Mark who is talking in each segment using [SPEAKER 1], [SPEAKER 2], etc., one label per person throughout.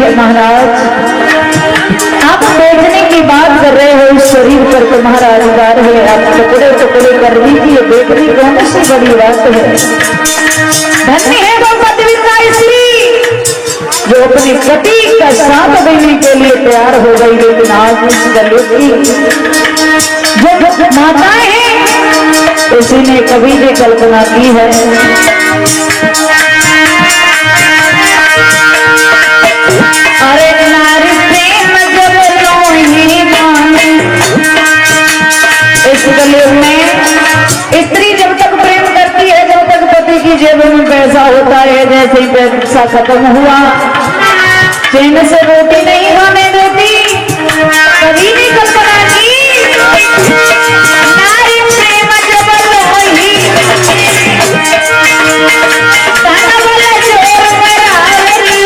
[SPEAKER 1] है महाराज। आप बेचने की बात कर रहे हो इस शरीर पर तो महाराज बार है, आप टुकड़े टुकड़े कर दीजिए, बेचने कौन सी बड़ी बात है। धन्य है वो पतिव्रता स्त्री जो अपने पति का साथ देने के लिए तैयार हो गई, लेकिन आज इस कलयुग की जो माताएं हैं इसी ने कभी भी कल्पना की है। अरे नारी प्रेम जब लोही माने, इस कलयुग में स्त्री जब तक प्रेम करती है, जब तक पति की जेब में पैसा होता है, जैसे ही पैसा खत्म हुआ चैन से रोटी नहीं खाने देती। कभी नहीं कल्पना की नारी प्रेम जब लोही ताना वाला जोर बराबरी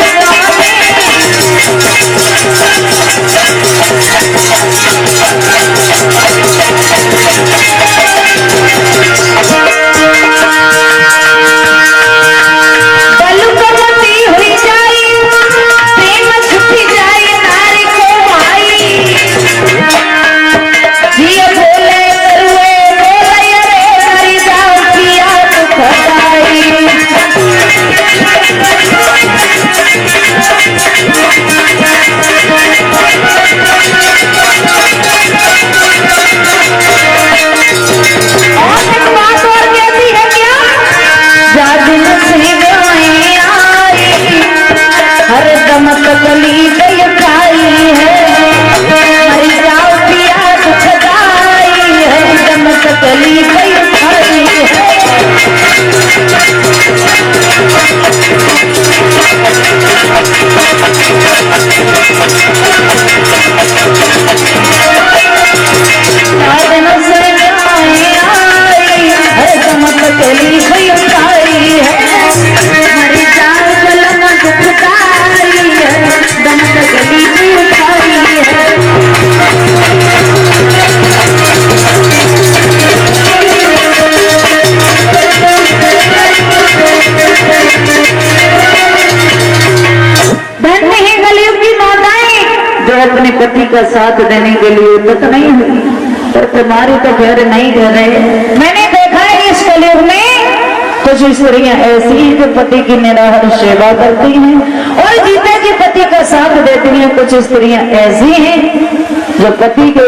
[SPEAKER 1] अपने पति का साथ देने के लिए उन्नत नहीं हुई, पर तुम्हारी तो खैर नहीं कह रहे। मैंने देखा है इस कलयुग में कुछ स्त्रियां ऐसी हैं जो पति की निराहार सेवा करती हैं और जीते जी पति का साथ देती हैं। कुछ स्त्रियां ऐसी हैं जो पति के